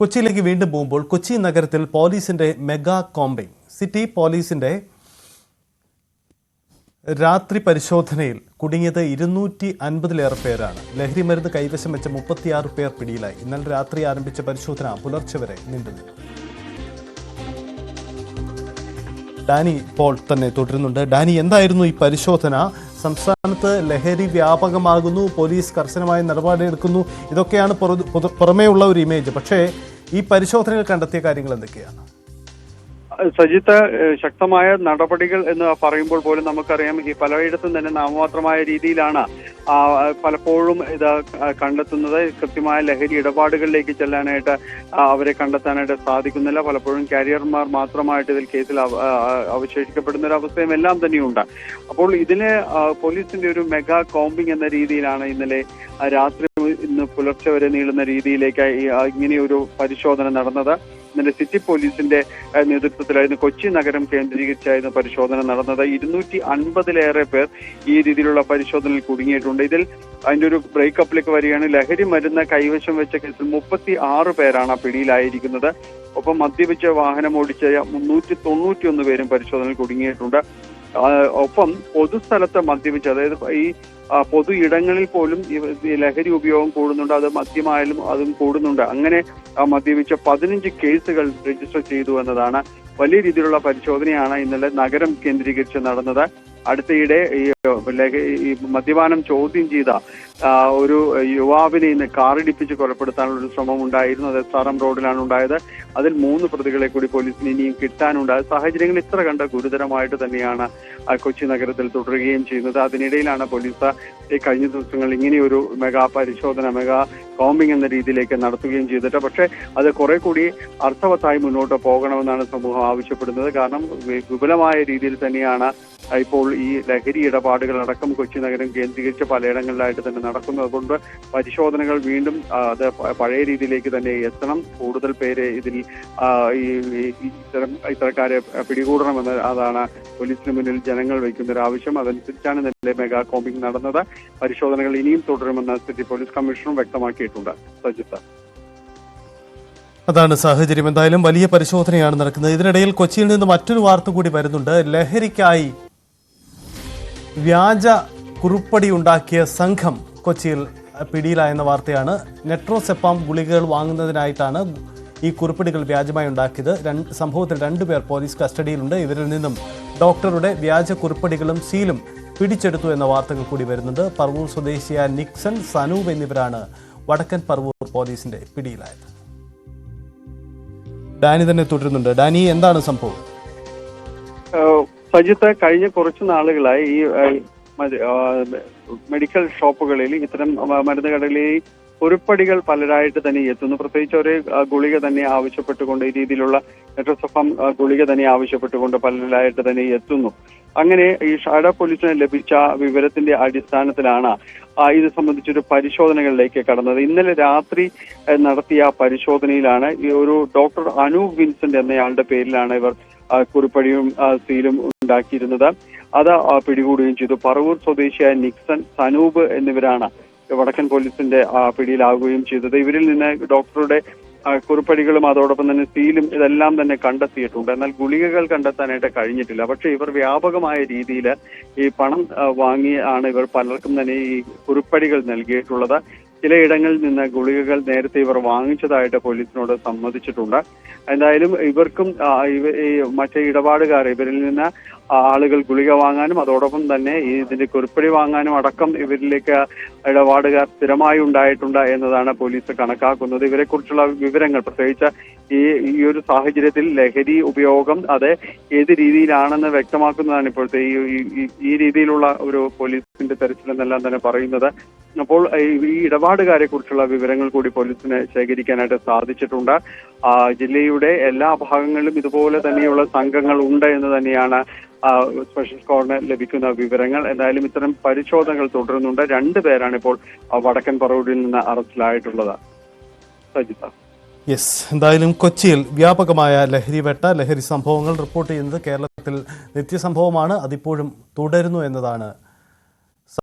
കൊച്ചിയിലേക്ക് വീണ്ടും പോകുമ്പോൾ കൊച്ചി നഗരത്തിൽ പോലീസിന്റെ മെഗാ കോമ്പിംഗ്. സിറ്റി പോലീസിന്റെ രാത്രി പരിശോധനയിൽ കുടുങ്ങിയത് 250-ലേറെ പേരാണ്. ലഹരി മരുന്ന് കൈവശം വെച്ച 36 പേർ പിടിയിലായി. ഇന്നലെ രാത്രി ആരംഭിച്ച പരിശോധന പുലർച്ചെ വരെ നീണ്ടുനിന്നു. ഡാനി പോൾ തന്നെ തുടരുന്നുണ്ട്. ഡാനി, എന്തായിരുന്നു ഈ പരിശോധന? സംസ്ഥാനത്ത് ലഹരി വ്യാപകമാകുന്നു, പോലീസ് കർശനമായ നിലപാടെടുക്കുന്നു, ഇതൊക്കെയാണ് പുറമേയുള്ള ഒരു ഇമേജ്. പക്ഷേ ഈ പരിശോധനയിൽ കണ്ടെത്തിയ കാര്യങ്ങൾ എന്തൊക്കെയാണ്? സജിത്ത്, ശക്തമായ നടപടികൾ എന്ന് പറയുമ്പോൾ പോലും നമുക്കറിയാം ഈ പലയിടത്തും തന്നെ നാമമാത്രമായ രീതിയിലാണ് പലപ്പോഴും ഇത് കണ്ടെത്തുന്നത്. കൃത്യമായ ലഹരി ഇടപാടുകളിലേക്ക് ചെല്ലാനായിട്ട് അവരെ കണ്ടെത്താനായിട്ട് സാധിക്കുന്നില്ല. പലപ്പോഴും കാരിയർമാർ മാത്രമായിട്ട് ഇതിൽ കേസിൽ അവശേഷിക്കപ്പെടുന്ന ഒരു അവസ്ഥയും എല്ലാം തന്നെയുണ്ട്. അപ്പോൾ ഇതിന് പോലീസിന്റെ ഒരു മെഗാ കോമ്പിംഗ് എന്ന രീതിയിലാണ് ഇന്നലെ രാത്രി ഇന്ന് പുലർച്ചെ വരെ നീളുന്ന രീതിയിലേക്ക് ഇങ്ങനെയൊരു പരിശോധന നടന്നത്. ഇന്നലെ സിറ്റി പോലീസിന്റെ നേതൃത്വത്തിലായിരുന്നു കൊച്ചി നഗരം കേന്ദ്രീകരിച്ചായിരുന്നു പരിശോധന നടന്നത്. 250-ലേറെ പേർ ഈ രീതിയിലുള്ള പരിശോധനയിൽ കുടുങ്ങിയിട്ടുണ്ട്. ഇതിൽ അതിന്റെ ഒരു ബ്രേക്കപ്പിലേക്ക് വരികയാണ്. ലഹരി മരുന്ന് കൈവശം വെച്ച കേസിൽ 36 പേരാണ് പിടിയിലായിരിക്കുന്നത്. ഒപ്പം മദ്യപിച്ച് വാഹനം ഓടിച്ച 391 പേരും പരിശോധനയിൽ കുടുങ്ങിയിട്ടുണ്ട്. ഒപ്പം പൊതുസ്ഥലത്ത് മദ്യപിച്ച്, അതായത് ഈ പൊതു ഇടങ്ങളിൽ പോലും ഈ ലഹരി ഉപയോഗം കൂടുന്നുണ്ട്. അത് മദ്യമായാലും അതും കൂടുന്നുണ്ട്. അങ്ങനെ മദ്യപിച്ച 15 കേസുകൾ രജിസ്റ്റർ ചെയ്തു എന്നതാണ്. വലിയ രീതിയിലുള്ള പരിശോധനയാണ് ഇന്നലെ നഗരം കേന്ദ്രീകരിച്ച് നടന്നത്. അടുത്തയിടെ ഈ മദ്യപാനം ചോദ്യം ചെയ്ത ഒരു യുവാവിനെ ഇന്ന് കാറിടിപ്പിച്ച് കൊലപ്പെടുത്താനുള്ള ഒരു ശ്രമം ഉണ്ടായിരുന്നു. അത് SRM റോഡിലാണ് ഉണ്ടായത്. അതിൽ 3 പ്രതികളെ കൂടി പോലീസിന് ഇനിയും കിട്ടാനുണ്ടായത്. സാഹചര്യങ്ങൾ ഇത്ര കണ്ട ഗുരുതരമായിട്ട് തന്നെയാണ് കൊച്ചി നഗരത്തിൽ തുടരുകയും ചെയ്യുന്നത്. അതിനിടയിലാണ് പോലീസ് ഈ കഴിഞ്ഞ ദിവസങ്ങൾ ഇങ്ങനെയൊരു മെഗാ പരിശോധന, മെഗാ കോമ്പിംഗ് എന്ന രീതിയിലേക്ക് നടത്തുകയും ചെയ്തിട്ട്. പക്ഷേ അത് കുറെ കൂടി അർത്ഥവത്തായി മുന്നോട്ട് പോകണമെന്നാണ് സമൂഹം ആവശ്യപ്പെടുന്നത്. കാരണം വിപുലമായ രീതിയിൽ തന്നെയാണ് ഇപ്പോൾ ഈ ലഹരി ഇടപാടുകളടക്കം കൊച്ചി നഗരം കേന്ദ്രീകരിച്ച് പലയിടങ്ങളിലായിട്ട് തന്നെ നടക്കുന്നത്. അതുകൊണ്ട് പരിശോധനകൾ വീണ്ടും അത് പഴയ രീതിയിലേക്ക് തന്നെ എത്തണം. കൂടുതൽ പേരെ ഇതിൽ ഇത്തരക്കാരെ പിടികൂടണമെന്ന് അതാണ് പോലീസിന് മുന്നിൽ ജനങ്ങൾ വയ്ക്കുന്ന ഒരു ആവശ്യം. അതനുസരിച്ചാണ് ഇന്നലെ മെഗാ കോമ്പിംഗ് നടന്നത്. പരിശോധനകൾ ഇനിയും തുടരുമെന്ന് സിറ്റി പോലീസ് കമ്മീഷണറും വ്യക്തമാക്കിയിട്ടുണ്ട്. സജിത്ത്, അതാണ് സാഹചര്യം. എന്തായാലും വലിയ പരിശോധനയാണ് നടക്കുന്നത്. ഇതിനിടയിൽ കൊച്ചിയിൽ നിന്ന് മറ്റൊരു വാർത്ത കൂടി വരുന്നുണ്ട്. ലഹരിക്കായി വ്യാജ കുറുപ്പടി ഉണ്ടാക്കിയ സംഘം കൊച്ചിയിൽ പിടിയിലായെന്ന വാർത്തയാണ്. നെട്രോസെപ്പാം ഗുളികകൾ വാങ്ങുന്നതിനായിട്ടാണ് ഈ കുറുപ്പടികൾ വ്യാജമായി ഉണ്ടാക്കിയത്. സംഭവത്തിൽ 2 പേർ പോലീസ് കസ്റ്റഡിയിലുണ്ട്. ഇവരിൽ നിന്നും ഡോക്ടറുടെ വ്യാജ കുറുപ്പടികളും സീലും പിടിച്ചെടുത്തു എന്ന വാർത്തകൾ കൂടി വരുന്നുണ്ട്. പറവൂർ സ്വദേശിയായ നിക്സൺ, സനൂപ് എന്നിവരാണ് വടക്കൻ പറവൂർ പോലീസിന്റെ പിടിയിലായത്. ഡാനി തന്നെ തുടരുന്നുണ്ട്. ഡാനി, എന്താണ് സംഭവം? സജിത്ത്, കഴിഞ്ഞ കുറച്ചു നാളുകളായി ഈ മെഡിക്കൽ ഷോപ്പുകളിൽ, ഇത്തരം മരുന്ന് കടകളിൽ കുറിപ്പടികൾ പലരായിട്ട് തന്നെ എത്തുന്നു. പ്രത്യേകിച്ച് ഒരു ഗുളിക തന്നെ ആവശ്യപ്പെട്ടുകൊണ്ട്, ഈ രീതിയിലുള്ള നെട്രോസെപ്പാം ഗുളിക തന്നെ ആവശ്യപ്പെട്ടുകൊണ്ട് പലരായിട്ട് തന്നെ എത്തുന്നു. അങ്ങനെ ഈ ഷാഡ പോലീസിന് ലഭിച്ച വിവരത്തിന്റെ അടിസ്ഥാനത്തിലാണ് ഇത് സംബന്ധിച്ചൊരു പരിശോധനകളിലേക്ക് കടന്നത്. ഇന്നലെ രാത്രി നടത്തിയ പരിശോധനയിലാണ് ഈ ഒരു ഡോക്ടർ അനൂപ് വിൻസെന്റ് എന്നയാളുടെ പേരിലാണ് ഇവർ കുറിപ്പടിയും സീലും ഉണ്ടാക്കിയിരുന്നത്. അത് പിടികൂടുകയും ചെയ്തു. പറവൂർ സ്വദേശിയായ നിക്സൺ, സനൂപ് എന്നിവരാണ് വടക്കൻ പോലീസിന്റെ പിടിയിലാവുകയും ചെയ്തത്. ഇവരിൽ നിന്ന് ഡോക്ടറുടെ കുറിപ്പടികളും അതോടൊപ്പം തന്നെ സീലും ഇതെല്ലാം തന്നെ കണ്ടെത്തിയിട്ടുണ്ട്. എന്നാൽ ഗുളികകൾ കണ്ടെത്താനായിട്ട് കഴിഞ്ഞിട്ടില്ല. പക്ഷെ ഇവർ വ്യാപകമായ രീതിയിൽ ഈ പണം വാങ്ങിയാണ് ഇവർ പലർക്കും തന്നെ ഈ കുറിപ്പടികൾ നൽകിയിട്ടുള്ളത്. ചിലയിടങ്ങളിൽ നിന്ന് ഗുളികകൾ നേരത്തെ ഇവർ വാങ്ങിച്ചതായിട്ട് പോലീസിനോട് സമ്മതിച്ചിട്ടുണ്ട്. എന്തായാലും ഇവർക്കും മറ്റേ ഇടപാടുകാർ ഇവരിൽ നിന്ന് ആളുകൾ ഗുളിക വാങ്ങാനും അതോടൊപ്പം തന്നെ ഇതിന്റെ കുറിപ്പടി വാങ്ങാനും അടക്കം ഇവരിലേക്ക് ഇടപാടുകാർ സ്ഥിരമായി ഉണ്ടായിട്ടുണ്ട് എന്നതാണ് പോലീസ് കണക്കാക്കുന്നത്. ഇവരെ കുറിച്ചുള്ള വിവരങ്ങൾ, പ്രത്യേകിച്ച് ഈ ഒരു സാഹചര്യത്തിൽ ലഹരി ഉപയോഗം അത് ഏത് രീതിയിലാണെന്ന് വ്യക്തമാക്കുന്നതാണ് ഇപ്പോഴത്തെ ഈ രീതിയിലുള്ള ഒരു പോലീസിന്റെ തെരച്ചിലെന്നെല്ലാം തന്നെ പറയുന്നത്. അപ്പോൾ ഈ ഇടപാടുകാരെ കുറിച്ചുള്ള വിവരങ്ങൾ കൂടി പോലീസിന് ശേഖരിക്കാനായിട്ട് സാധിച്ചിട്ടുണ്ട്. ജില്ലയുടെ എല്ലാ ഭാഗങ്ങളിലും ഇതുപോലെ തന്നെയുള്ള സംഘങ്ങൾ ഉണ്ട് എന്ന് തന്നെയാണ് സ്പെഷ്യൽ സ്ക്വാഡിന് ലഭിക്കുന്ന വിവരങ്ങൾ. എന്തായാലും ഇത്തരം പരിശോധനകൾ തുടരുന്നുണ്ട്. 2 പേരാണ് ഇപ്പോൾ വടക്കൻ പറവൂരിൽ നിന്ന് അറസ്റ്റിലായിട്ടുള്ളത്. സജിത, യെസ്, എന്തായാലും കൊച്ചിയിൽ വ്യാപകമായ ലഹരി സംഭവങ്ങൾ റിപ്പോർട്ട് ചെയ്യുന്നത് കേരളത്തിൽ നിത്യസംഭവമാണ്. അതിപ്പോഴും തുടരുന്നു എന്നതാണ്